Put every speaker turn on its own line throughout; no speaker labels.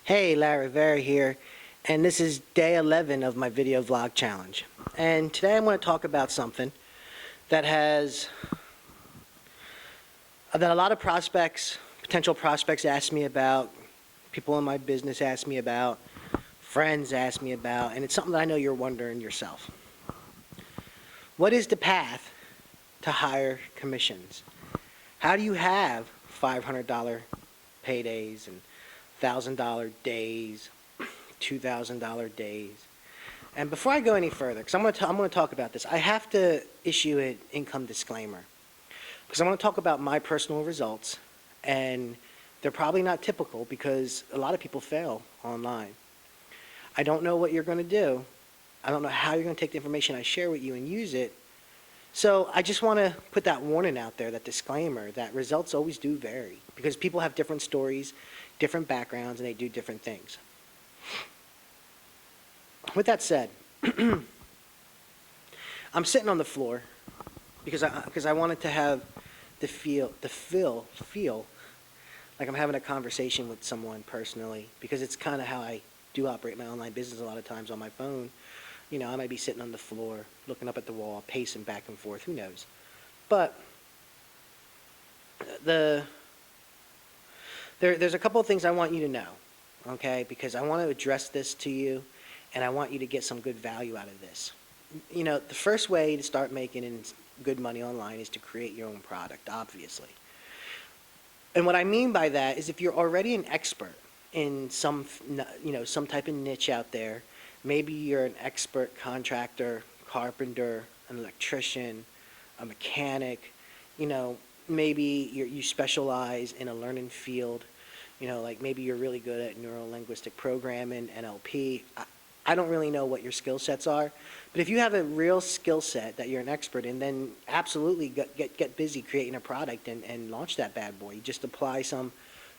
Hey, Larry Vera here, and this is day 11 of my video vlog challenge. And today I want to talk about something that that a lot of potential prospects ask me about, people in my business ask me about, friends ask me about, and it's something that I know you're wondering yourself. What is the path to higher commissions? How do you have $500 paydays and $1,000 days, $2,000 days? And before I go any further, because I'm going to talk about this, I have to issue an income disclaimer because I want to talk about my personal results, and they're probably not typical because a lot of people fail online. I don't know what you're going to do. I don't know how you're going to take the information I share with you and use it. So I just want to put that warning out there, that disclaimer, that results always do vary because people have different stories, different backgrounds, and they do different things. With that said, I'm sitting on the floor because I wanted to have the feel like I'm having a conversation with someone personally, because it's kind of how I do operate my online business a lot of times on my phone. You know, I might be sitting on the floor, looking up at the wall, pacing back and forth, who knows. But there's a couple of things I want you to know, okay, because I want to address this to you, and I want you to get some good value out of this. You know, the first way to start making good money online is to create your own product, obviously. And what I mean by that is if you're already an expert in some type of niche out there, maybe you're an expert contractor, carpenter, an electrician, a mechanic, you know, maybe you specialize in a learning field, you know, like maybe you're really good at neuro-linguistic programming, NLP. I don't really know what your skill sets are, but if you have a real skill set that you're an expert in, then absolutely get busy creating a product and launch that bad boy. You just apply some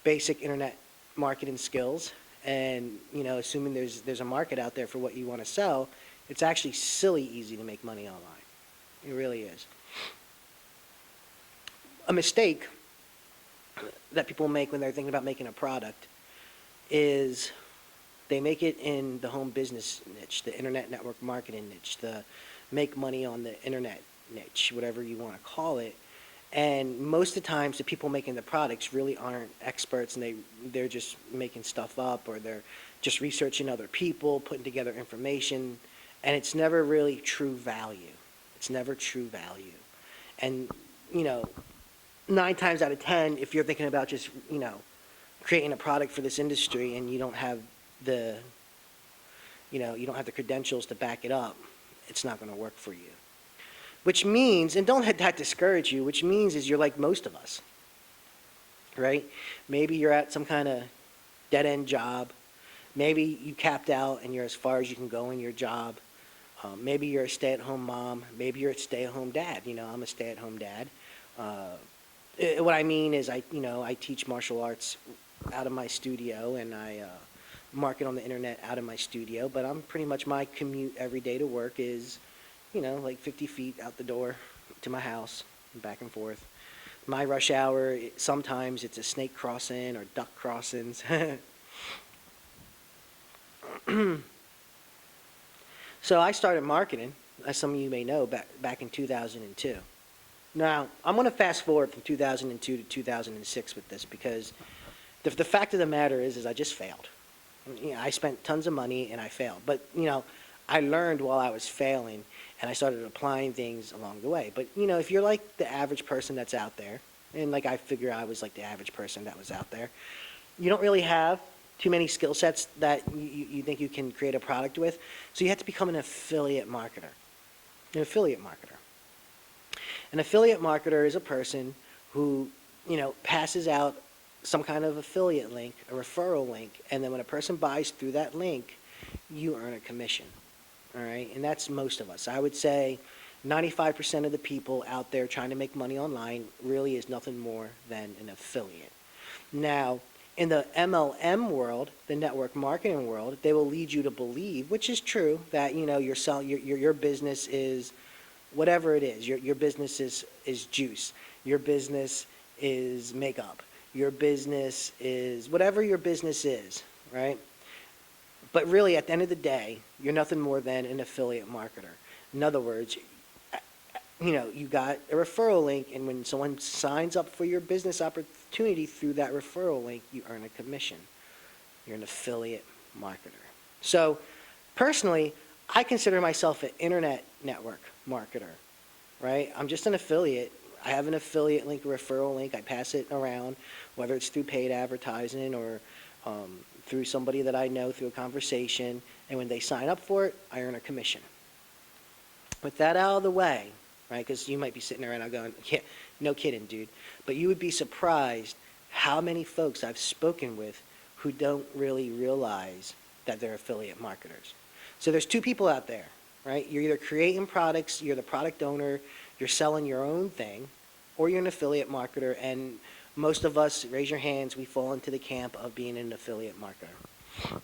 basic internet marketing skills, and you know, assuming there's a market out there for what you want to sell, it's actually silly easy to make money online. It really is. A mistake that people make when they're thinking about making a product is they make it in the home business niche, the internet network marketing niche, the make money on the internet niche, whatever you want to call it. And most of the times the people making the products really aren't experts, and they're just making stuff up, or they're just researching other people, putting together information, and it's never really true value. It's never true value. And, you know, 9 times out of 10, if you're thinking about just, you know, creating a product for this industry and you don't have the credentials to back it up, it's not going to work for you. Which means, and don't let that discourage you, which means is you're like most of us, right? Maybe you're at some kind of dead-end job. Maybe you capped out and you're as far as you can go in your job. Maybe you're a stay-at-home mom. Maybe you're a stay-at-home dad. You know, I'm a stay-at-home dad. What I mean is I teach martial arts out of my studio, and I market on the internet out of my studio, but I'm pretty much, my commute every day to work is, you know, like 50 feet out the door to my house and back and forth. My rush hour, sometimes it's a snake crossing or duck crossings. So I started marketing, as some of you may know, back in 2002. Now, I'm going to fast forward from 2002 to 2006 with this, because the fact of the matter is I just failed. You know, I spent tons of money and I failed. But, you know, I learned while I was failing, and I started applying things along the way. But, you know, if you're like the average person that's out there, and like I figure I was like the average person that was out there, you don't really have too many skill sets that you think you can create a product with. So you have to become an affiliate marketer. An affiliate marketer. An affiliate marketer is a person who, you know, passes out some kind of affiliate link, a referral link, and then when a person buys through that link, you earn a commission. All right, and that's most of us. I would say 95% of the people out there trying to make money online really is nothing more than an affiliate. Now, in the MLM world, the network marketing world, they will lead you to believe, which is true, that, you know, your business is whatever it is. Your business is juice. Your business is makeup. Your business is whatever your business is, right? But really, at the end of the day, you're nothing more than an affiliate marketer. In other words, you got a referral link, and when someone signs up for your business opportunity through that referral link, you earn a commission. You're an affiliate marketer. So, personally, I consider myself an internet network marketer, right? I'm just an affiliate. I have an affiliate link, a referral link. I pass it around, whether it's through paid advertising or through somebody that I know through a conversation. And when they sign up for it, I earn a commission. With that out of the way, right? Because you might be sitting around going, yeah, no kidding, dude. But you would be surprised how many folks I've spoken with who don't really realize that they're affiliate marketers. So there's two people out there, right? You're either creating products, you're the product owner, you're selling your own thing, or you're an affiliate marketer. And most of us, raise your hands, we fall into the camp of being an affiliate marketer.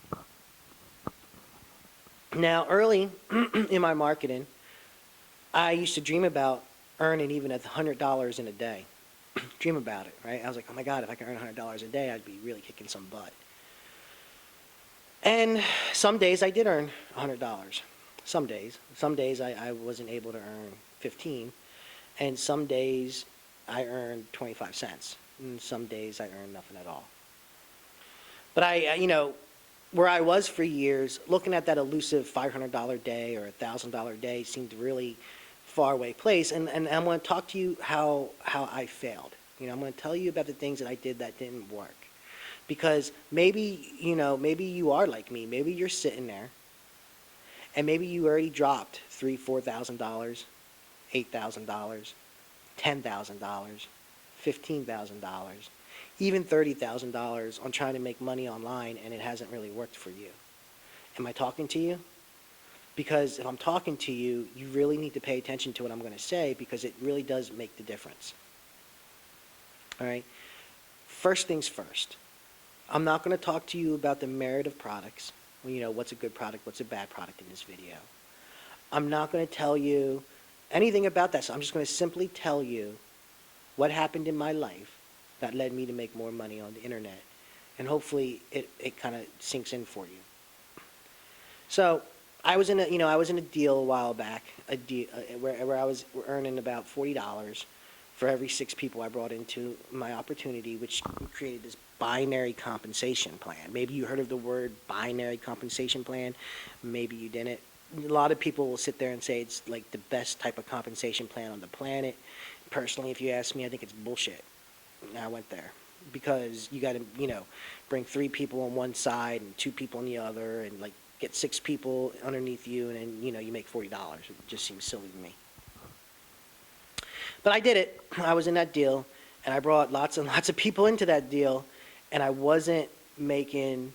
Now, early in my marketing, I used to dream about earning even $100 in a day. Dream about it, right? I was like, oh my God, if I could earn $100 a day, I'd be really kicking some butt. And some days I did earn $100. Some days I wasn't able to earn 15, and some days I earned 25 cents, and some days I earned nothing at all. But where I was for years, looking at that elusive $500 day or $1,000 day seemed really far away place, and I'm going to talk to you how I failed. I'm going to tell you about the things that I did that didn't work. Because maybe you are like me. Maybe you're sitting there, and maybe you already dropped $3,000, $4,000, $8,000, $10,000, $15,000, even $30,000 on trying to make money online, and it hasn't really worked for you. Am I talking to you? Because if I'm talking to you, you really need to pay attention to what I'm going to say, because it really does make the difference. All right? First things first. I'm not going to talk to you about the merit of products. What's a good product, what's a bad product in this video. I'm not going to tell you anything about that. So I'm just going to simply tell you what happened in my life that led me to make more money on the internet. And hopefully it kind of sinks in for you. So I was in a deal a while back, where I was earning about $40 for every 6 people I brought into my opportunity, which created this binary compensation plan. Maybe you heard of the word binary compensation plan. Maybe you didn't. A lot of people will sit there and say it's like the best type of compensation plan on the planet. Personally, if you ask me, I think it's bullshit. I went there because you got to, bring 3 people on one side and 2 people on the other, and like get 6 people underneath you, and then you make $40. It just seems silly to me. But I did it. I was in that deal, and I brought lots and lots of people into that deal, and I wasn't making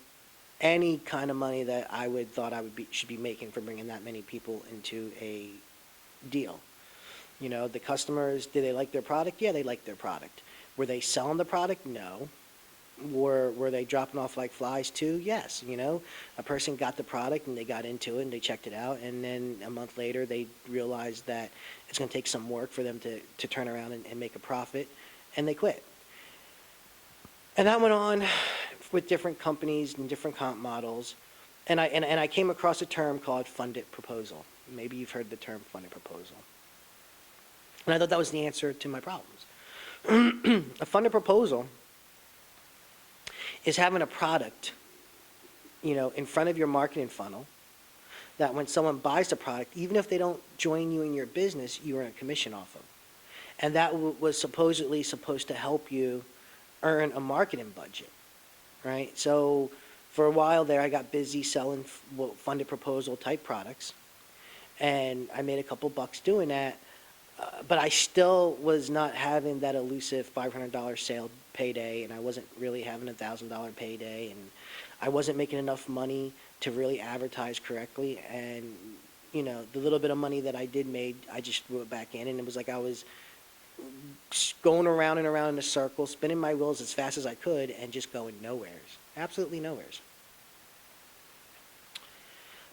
any kind of money that I thought should be making for bringing that many people into a deal. The customers, did they like their product? Yeah, they liked their product. Were they selling the product? No. Were they dropping off like flies too? Yes. A person got the product and they got into it and they checked it out, and then a month later they realized that it's going to take some work for them to turn around and make a profit, and they quit. And that went on with different companies and different comp models, and I came across a term called funded proposal. Maybe you've heard the term funded proposal. And I thought that was the answer to my problems. A funded proposal is having a product, in front of your marketing funnel, that when someone buys the product, even if they don't join you in your business, you earn a commission off of. And that was supposedly supposed to help you earn a marketing budget, right? So for a while there, I got busy selling funded proposal type products, and I made a couple bucks doing that, but I still was not having that elusive $500 sale payday, and I wasn't really having a $1,000 payday, and I wasn't making enough money to really advertise correctly. And the little bit of money that I did made, I just threw it back in, and it was like I was going around and around in a circle, spinning my wheels as fast as I could, and just going nowheres, absolutely nowheres.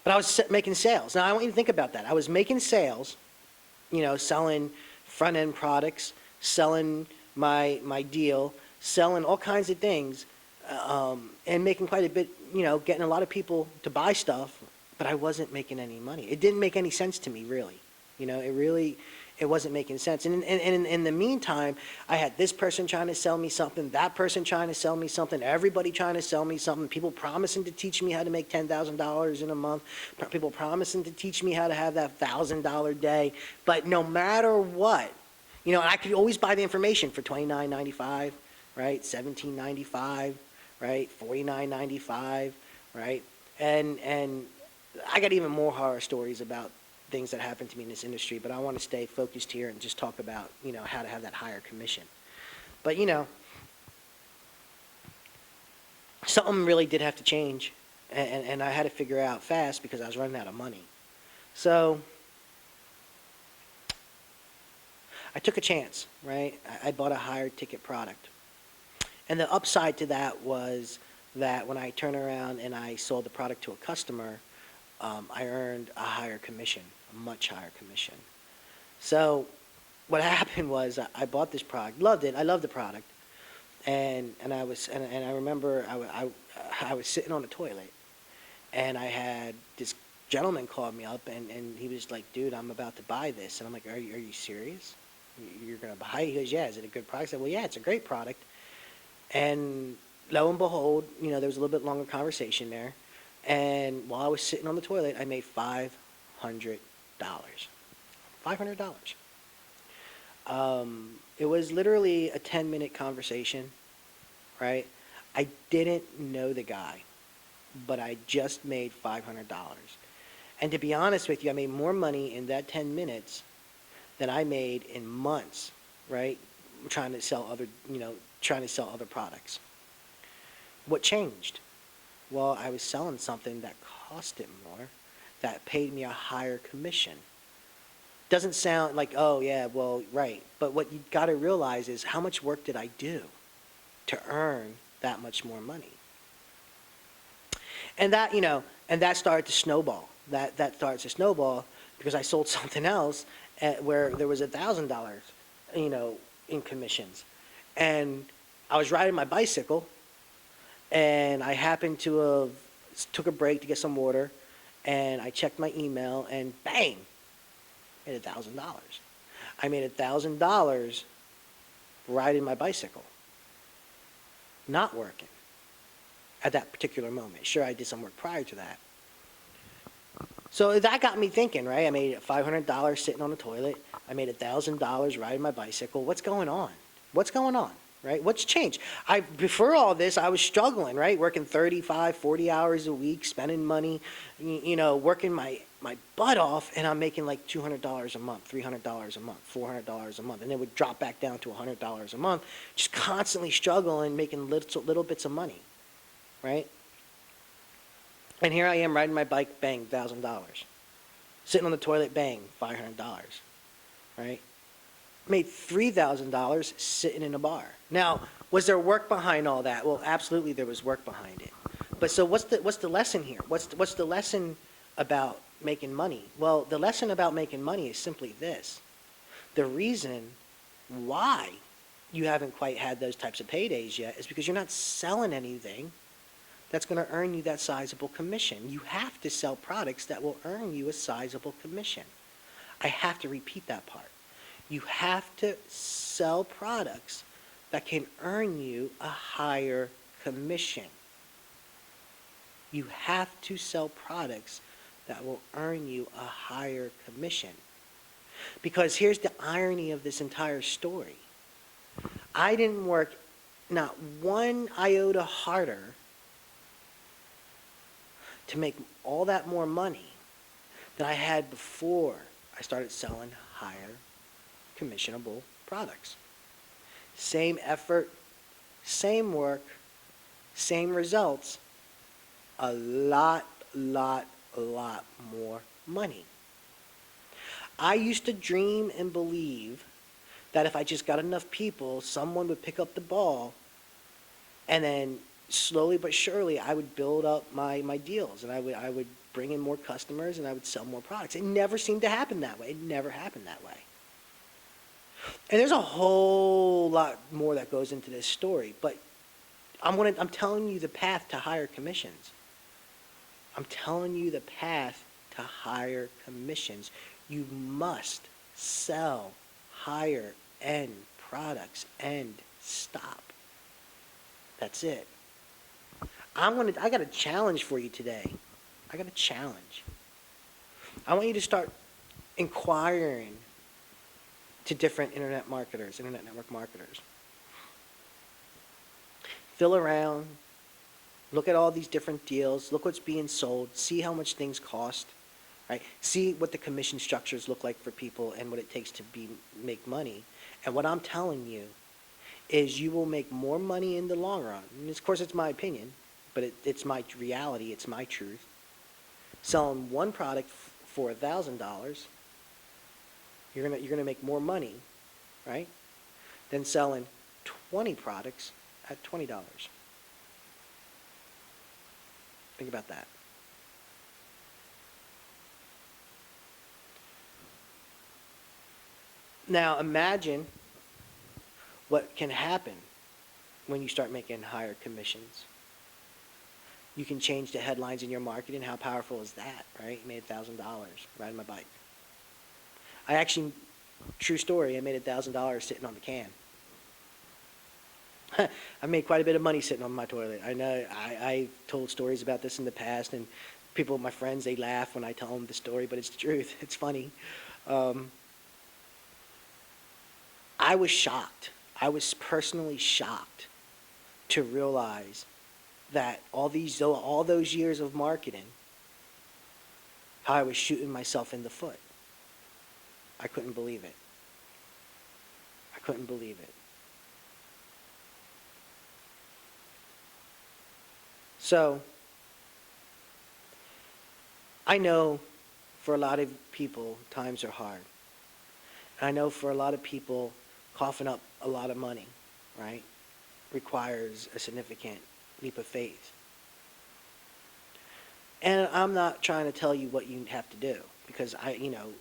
But I was making sales. Now I want you to think about that. I was making sales, selling front-end products, selling my deal, selling all kinds of things, and making quite a bit getting a lot of people to buy stuff, but I wasn't making any money. It didn't make any sense to me, really. It wasn't making sense. And in the meantime, I had this person trying to sell me something, that person trying to sell me something, everybody trying to sell me something, people promising to teach me how to make $10,000 in a month, people promising to teach me how to have that $1,000 day. But no matter what, I could always buy the information for $29.95, right? $17.95, right? $49.95, right? And I got even more horror stories about things that happened to me in this industry, but I want to stay focused here and just talk about, how to have that higher commission. But, something really did have to change, and I had to figure out fast because I was running out of money. So I took a chance, right? I bought a higher ticket product. And the upside to that was that when I turned around and I sold the product to a customer, I earned a higher commission, a much higher commission. So what happened was I bought this product, loved it, I loved the product, and I remember I was sitting on the toilet, and I had this gentleman called me up, and he was like, dude, I'm about to buy this. And I'm like, are you serious? You're going to buy it? He goes, yeah, is it a good product? I said, well, yeah, it's a great product. And lo and behold, there was a little bit longer conversation there. And while I was sitting on the toilet, I made $500. $500. It was literally a 10-minute conversation, right? I didn't know the guy, but I just made $500. And to be honest with you, I made more money in that 10 minutes than I made in months, right? Trying to sell other products. What changed? Well, I was selling something that costed more, that paid me a higher commission. Doesn't sound like, oh yeah, well, right. But what you got to realize is how much work did I do to earn that much more money? And that, and that started to snowball. That started to snowball because I sold something else where there was $1,000, in commissions. And I was riding my bicycle, and I happened to have took a break to get some water, and I checked my email, and bang, made $1,000. I made $1,000 riding my bicycle, not working at that particular moment. Sure, I did some work prior to that. So that got me thinking, right? I made $500 sitting on the toilet. I made $1,000 riding my bicycle. What's going on? What's going on? Right? What's changed? Before all this, I was struggling, right? Working 35, 40 hours a week, spending money, working my butt off, and I'm making like $200 a month, $300 a month, $400 a month, and it would drop back down to $100 a month, just constantly struggling, making little bits of money, right? And here I am riding my bike, bang, $1,000. Sitting on the toilet, bang, $500, right? Made $3,000 sitting in a bar. Now, was there work behind all that? Well, absolutely there was work behind it. But so what's the lesson here? What's the lesson about making money? Well, the lesson about making money is simply this. The reason why you haven't quite had those types of paydays yet is because you're not selling anything that's going to earn you that sizable commission. You have to sell products that will earn you a sizable commission. I have to repeat that part. You have to sell products that can earn you a higher commission. You have to sell products that will earn you a higher commission. Because here's the irony of this entire story. I didn't work not one iota harder to make all that more money than I had before I started selling higher commissionable products. Same effort, same work, same results, a lot more money. I used to dream and believe that if I just got enough people, someone would pick up the ball, and then slowly but surely I would build up my deals, and I would bring in more customers, and I would sell more products. It never seemed to happen that way. It never happened that way. And there's a whole lot more that goes into this story, but I'm telling you the path to higher commissions. I'm telling you the path to higher commissions. You must sell higher end products and stop. That's it. I got a challenge for you today. I got a challenge. I want you to start inquiring to different internet marketers, internet network marketers. Fill around, look at all these different deals, look what's being sold, see how much things cost, right? See what the commission structures look like for people and what it takes to make money. And what I'm telling you is you will make more money in the long run. And of course, it's my opinion, but it's my reality, it's my truth. Selling one product for $1,000, you're gonna make more money, right? Than selling 20 products at $20. Think about that. Now imagine what can happen when you start making higher commissions. You can change the headlines in your marketing. How powerful is that, right? You made $1,000 riding my bike. I actually, true story, I made $1,000 sitting on the can. I made quite a bit of money sitting on my toilet. I know I told stories about this in the past, and people, my friends, they laugh when I tell them the story, but it's the truth. It's funny. I was shocked. I was personally shocked to realize that all those years of marketing, how I was shooting myself in the foot. I couldn't believe it. I couldn't believe it. So, I know for a lot of people, times are hard. I know for a lot of people, coughing up a lot of money, right, requires a significant leap of faith. And I'm not trying to tell you what you have to do, because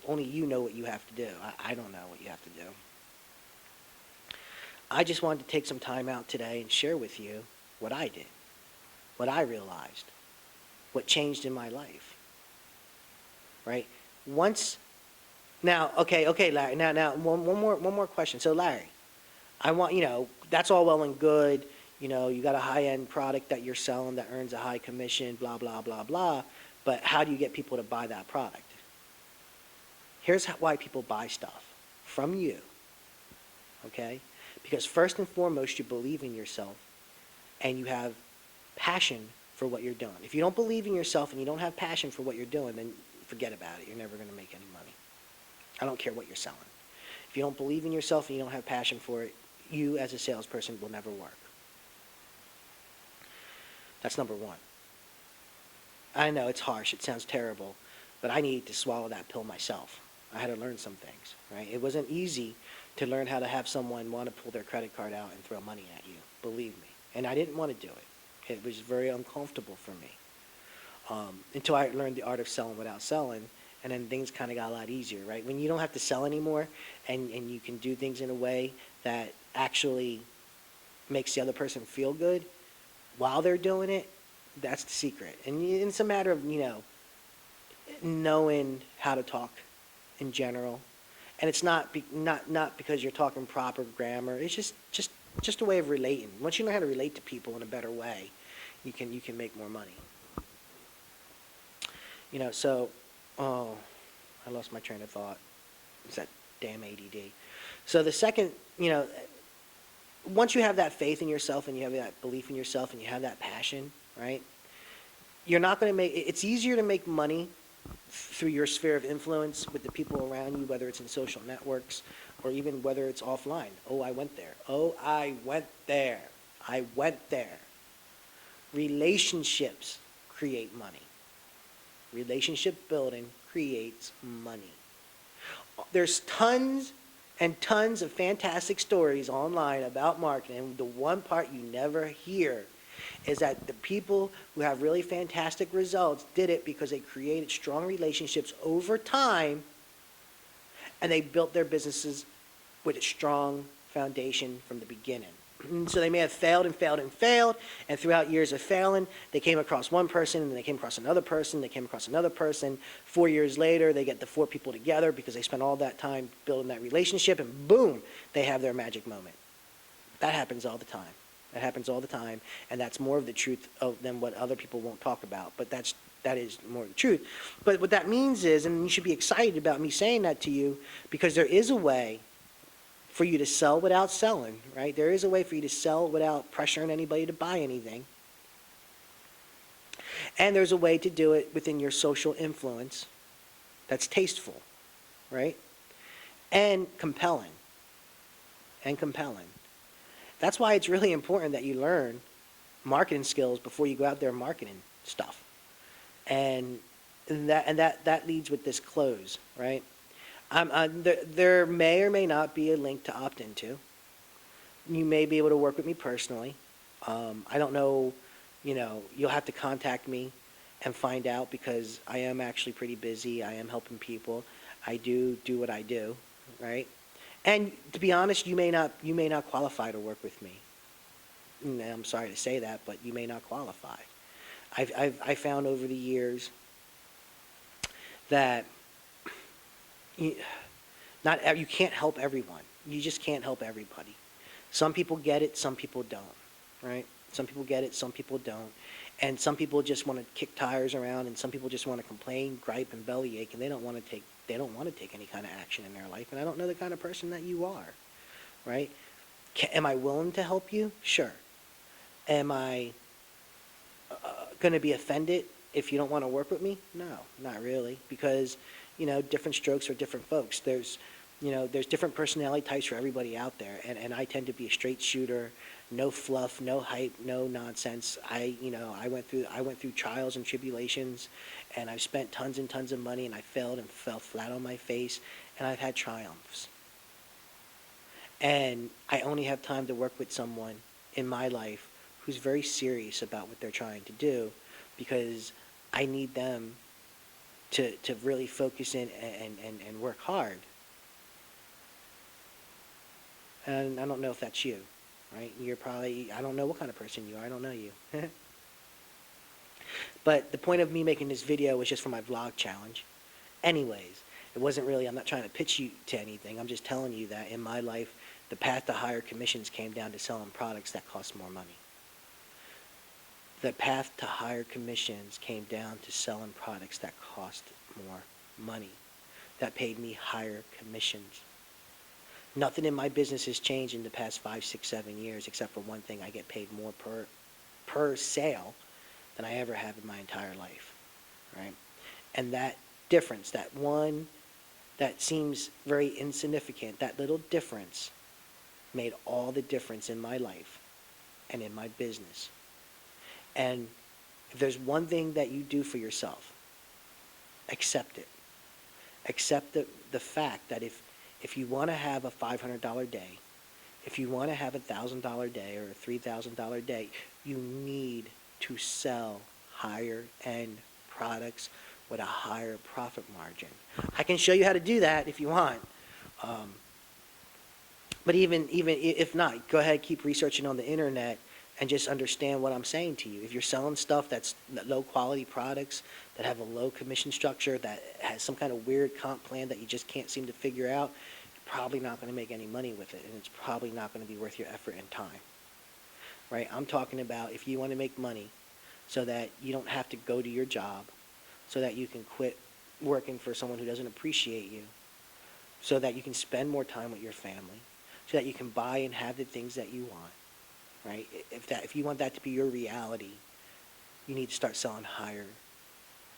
only you know what you have to do. I don't know what you have to do. I just wanted to take some time out today and share with you what I did, what I realized, what changed in my life, right? Okay, Larry, now, one more question. So, Larry, I want, that's all well and good. You got a high-end product that you're selling that earns a high commission, blah, blah, blah, blah. But how do you get people to buy that product? Here's why people buy stuff from you, okay? Because first and foremost, you believe in yourself and you have passion for what you're doing. If you don't believe in yourself and you don't have passion for what you're doing, then forget about it. You're never going to make any money. I don't care what you're selling. If you don't believe in yourself and you don't have passion for it, you as a salesperson will never work. That's number one. I know it's harsh, it sounds terrible, but I needed to swallow that pill myself. I had to learn some things, right? It wasn't easy to learn how to have someone want to pull their credit card out and throw money at you, believe me. And I didn't want to do it. It was very uncomfortable for me. Until I learned the art of selling without selling, and then things kind of got a lot easier, right? When you don't have to sell anymore and you can do things in a way that actually makes the other person feel good while they're doing it, that's the secret. And it's a matter of, knowing how to talk in general. And it's not because you're talking proper grammar. It's just a way of relating. Once you know how to relate to people in a better way, you can make more money. I lost my train of thought. It's that damn ADD. So the second, once you have that faith in yourself and you have that belief in yourself and you have that passion, right? You're not going to it's easier to make money through your sphere of influence with the people around you, whether it's in social networks or even whether it's offline. Oh, I went there. Oh, I went there. I went there. Relationships create money. Relationship building creates money. There's tons and tons of fantastic stories online about marketing. The one part you never hear is that the people who have really fantastic results did it because they created strong relationships over time and they built their businesses with a strong foundation from the beginning. And so they may have failed and failed and failed, and throughout years of failing, they came across one person, and then they came across another person, they came across another person. 4 years later, they get the 4 people together because they spent all that time building that relationship, and boom, they have their magic moment. That happens all the time. That happens all the time, and that's more of the truth than what other people won't talk about, but that is more the truth. But what that means is, and you should be excited about me saying that to you, because there is a way for you to sell without selling, right? There is a way for you to sell without pressuring anybody to buy anything. And there's a way to do it within your social influence that's tasteful, right? And compelling. And compelling. That's why it's really important that you learn marketing skills before you go out there marketing stuff. And that leads with this close, right? There may or may not be a link to opt into. You may be able to work with me personally. I don't know, you'll have to contact me and find out, because I am actually pretty busy. I am helping people. I do what I do, right? And to be honest, you may not qualify to work with me. And I'm sorry to say that, but you may not qualify. I found over the years that you can't help everyone. You just can't help everybody. Some people get it, some people don't, right? Some people get it, some people don't. And some people just want to kick tires around, and some people just want to complain, gripe, and bellyache, and they don't want to take any kind of action in their life. And I don't know the kind of person that you are, right? Am I willing to help you? Sure. Am I going to be offended if you don't want to work with me? No, not really, because different strokes for different folks. There's different personality types for everybody out there, and I tend to be a straight shooter, no fluff, no hype, no nonsense. I went through trials and tribulations, and I've spent tons and tons of money, and I failed and fell flat on my face, and I've had triumphs. And I only have time to work with someone in my life who's very serious about what they're trying to do, because I need them to really focus in and work hard. And I don't know if that's you, right? I don't know what kind of person you are. I don't know you. But the point of me making this video was just for my vlog challenge. Anyways, it wasn't really, I'm not trying to pitch you to anything. I'm just telling you that in my life, the path to higher commissions came down to selling products that cost more money. The path to higher commissions came down to selling products that cost more money, that paid me higher commissions. Nothing in my business has changed in the past 5, 6, 7 years, except for one thing: I get paid more per sale than I ever have in my entire life, right? And that difference, that one that seems very insignificant, that little difference made all the difference in my life and in my business. And if there's one thing that you do for yourself, accept it. Accept the fact that if you want to have a $500 day, if you want to have a $1,000 day or a $3,000 day, you need to sell higher end products with a higher profit margin. I can show you how to do that if you want. But even if not, go ahead, keep researching on the internet and just understand what I'm saying to you. If you're selling stuff that's low quality products, that have a low commission structure, that has some kind of weird comp plan that you just can't seem to figure out, you're probably not going to make any money with it, and it's probably not going to be worth your effort and time. Right? I'm talking about if you want to make money so that you don't have to go to your job, so that you can quit working for someone who doesn't appreciate you, so that you can spend more time with your family, so that you can buy and have the things that you want. Right? If you want that to be your reality, you need to start selling higher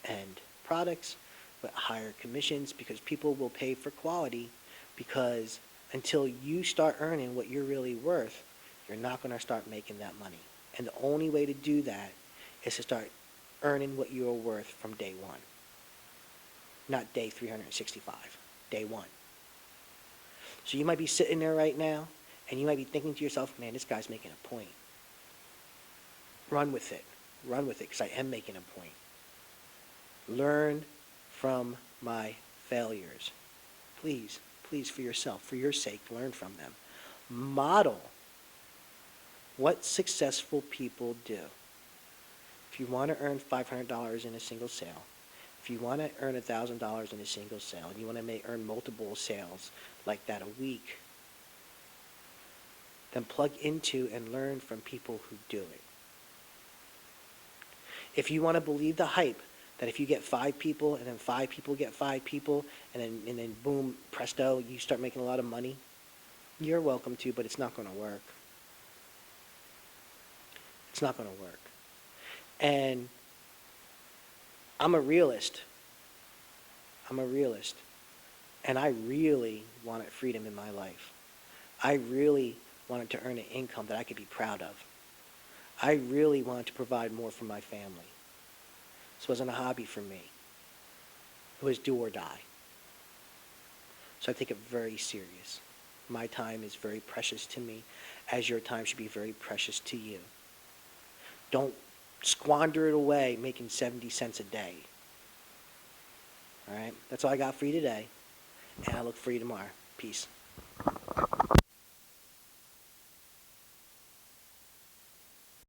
end products with higher commissions, because people will pay for quality, because until you start earning what you're really worth, you're not going to start making that money. And the only way to do that is to start earning what you're worth from day one. Not day 365, day one. So you might be sitting there right now, and you might be thinking to yourself, man, this guy's making a point. Run with it. Run with it, because I am making a point. Learn from my failures. Please, for yourself, for your sake, learn from them. Model what successful people do. If you want to earn $500 in a single sale, if you want to earn $1,000 in a single sale, and you want to earn multiple sales like that a week, then plug into and learn from people who do it. If you want to believe the hype that if you get 5 people and then 5 people get 5 people and then boom, presto, you start making a lot of money, you're welcome to, but it's not going to work. It's not going to work. And I'm a realist. And I really wanted freedom in my life. I really wanted to earn an income that I could be proud of. I really wanted to provide more for my family. This wasn't a hobby for me. It was do or die. So I take it very serious. My time is very precious to me, as your time should be very precious to you. Don't squander it away making 70 cents a day. All right? That's all I got for you today, and I look for you tomorrow. Peace.